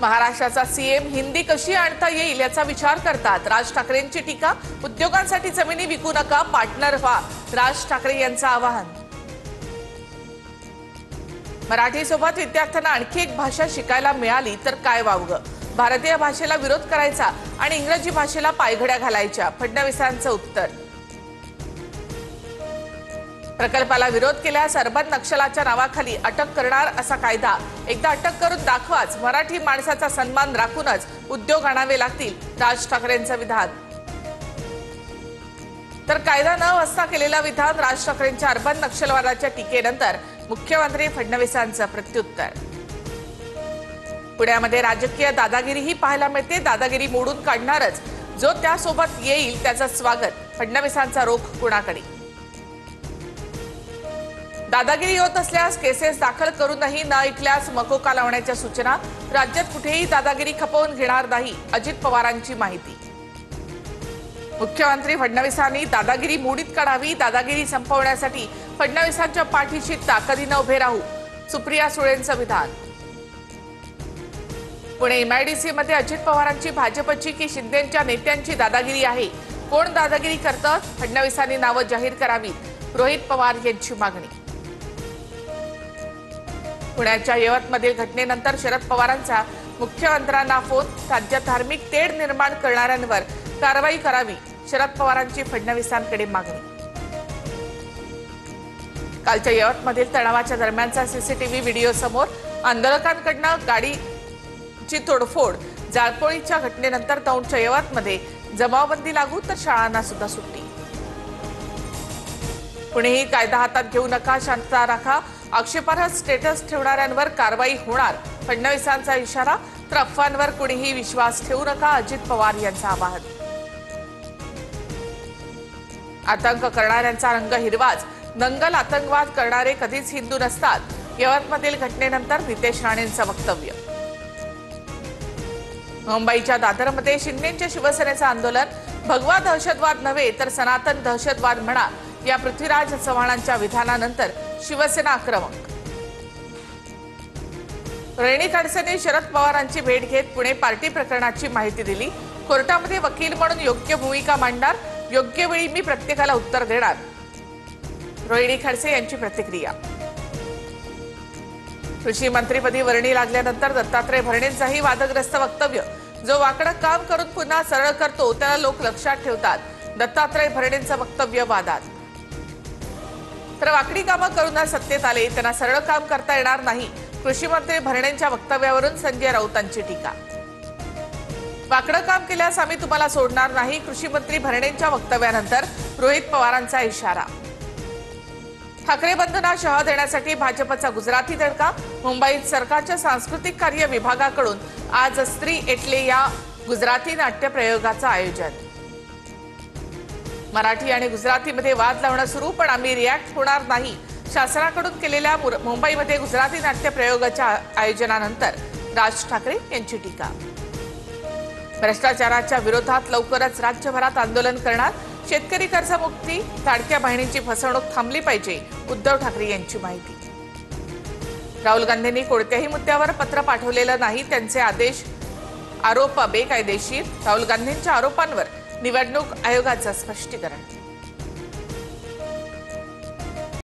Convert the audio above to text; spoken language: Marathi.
महाराष्ट्राचा सीएम हिंदी कशी आणता येईल याचा विचार करतात। राज ठाकरेंची टीका, उद्योगांसाठी जमिनी विकू नका, पार्टनर व्हा, राज ठाकरे यांचं आवाहन। मराठीसोबत विद्यार्थ्यांना आणखी एक भाषा शिकायला मिळाली तर काय वावगं, भारतीय भाषेला विरोध करायचा आणि इंग्रजी भाषेला पायघड्या घालायच्या, फडणवीसांचं उत्तर। प्रकल्पाला विरोध केल्यास अर्बन नक्षलाच्या नावाखाली अटक करणार असा कायदा, एकदा अटक करून दाखवाच, मराठी माणसाचा सन्मान राखूनच उद्योग आणावे लागतील, राज ठाकरेंचं विधान। तर कायदा न वाचता केलेला विधान, राज ठाकरेंच्या अर्बन नक्षलवादाच्या टीकेनंतर मुख्यमंत्री फडणवीसांचं प्रत्युत्तर। पुण्यामध्ये राजकीय दादागिरीही पाहायला मिळते, दादागिरी मोडून काढणारच, जो त्यासोबत येईल त्याचं स्वागत, फडणवीसांचा रोख कुणाकडे। दादागिरी होत असल्यास केसेस दाखल करूनही न ऐकल्यास मकोका लावण्याच्या सूचना, राज्यात कुठेही दादागिरी खपवून घेणार नाही, अजित पवारांची माहिती। मुख्यमंत्री फडणवीसांनी दादागिरी मोडीत काढावी, दादागिरी संपवण्यासाठी फडणवीसांच्या पाठीशी ताकदीने उभे राहू, सुप्रिया सुळेंचं विधान। पुणे एमआयडीसी मध्ये अजित पवारांची भाजपची की शिंदेच्या नेत्यांची दादागिरी आहे, कोण दादागिरी करतं, फडणवीसांनी नावं जाहीर करावीत, रोहित पवार यांची मागणी। पुण्याच्या यवतमधील घटनेनंतर शरद पवारांचा मुख्यमंत्र्यांना फोन, राज्यात धार्मिक तेढ निर्माण करणाऱ्यांवर कारवाई करावी, शरद पवारांची फडणवीसांकडे मागणी। कालच्या यवतमधील तणावाच्या दरम्यानचा सीसीटीव्ही व्हिडिओ समोर, आंदोलकांकडून गाडीची तोडफोड, जाळपोळीच्या घटनेनंतर दौंडच्या यवतमध्ये जमावबंदी लागू तर शाळांना सुद्धा सुट्टी। कुणीही कायदा हातात घेऊ नका, शांतता राखा, आक्षेपार्ह स्टेटस ठेवणाऱ्यांवर कारवाई होणार, फडणवीसांचा इशारा, तर अफवांवर कुणीही विश्वास ठेवू नका, अजित पवार यांचं आवाहन। आतंक करणाऱ्यांचा रंग हिरवाच, दंगल आतंकवाद करणारे कधीच हिंदू नसतात, यवतमधील घटनेनंतर नितेश राणेंचं वक्तव्य। मुंबईच्या दादरमध्ये शिंदेच्या शिवसेनेचं आंदोलन, भगवा दहशतवाद नव्हे तर सनातन दहशतवाद म्हणा, या पृथ्वीराज चव्हाणांच्या विधानानंतर शिवसेना आक्रमक। रेणी खडसेंनी शरद पवारांची भेट घेत पुणे पार्टी प्रकरणाची माहिती दिली, कोर्टामध्ये वकील म्हणून योग्य भूमिका मांडणार, योग्य वेळी मी प्रत्येकाला उत्तर देणार, रोहिणी खडसे यांची प्रतिक्रिया। कृषी मंत्रीपदी वर्णी लागल्यानंतर दत्तात्रय भरणेंचंही वादग्रस्त वक्तव्य, जो वाकडं काम करून पुन्हा सरळ करतो त्याला लोक लक्षात ठेवतात, दत्तात्रय भरणेंचं वक्तव्य वादात। तर वाकडी कामं करून सत्तेत आले त्यांना सरळ काम करता येणार नाही, कृषी मंत्री भरणेंच्या वक्तव्यावरून संजय राऊतांची टीका। वाकडं काम केल्यास आम्ही तुम्हाला सोडणार नाही, कृषी मंत्री भरणेंच्या वक्तव्यानंतर रोहित पवारांचा इशारा। ठाकरे बंधूंना शह देण्यासाठी भाजपचा गुजराती तडका, मुंबईत सरकारच्या सांस्कृतिक कार्य विभागाकडून आज स्त्री एटले या गुजराती नाट्य प्रयोगाचं आयोजन। मराठी आणि गुजरातीमध्ये वाद लावणं सुरू, पण आम्ही रिॲक्ट होणार नाही, शासनाकडून केलेल्या मुंबईमध्ये गुजराती नाट्य प्रयोगाच्या आयोजनानंतर राज ठाकरे यांची टीका। भ्रष्टाचाराच्या विरोधात लवकरच राज्यभरात आंदोलन करणार, शेतकरी कर्जमुक्ती, लाडक्या बहिणींची फसवणूक थांबली पाहिजे, उद्धव ठाकरे यांची माहिती। राहुल गांधींनी कोणत्याही मुद्द्यावर पत्र पाठवलेलं नाही, त्यांचे आरोप बेकायदेशीर, राहुल गांधींच्या आरोपांवर निवडणूक आयोगाचं स्पष्टीकरण।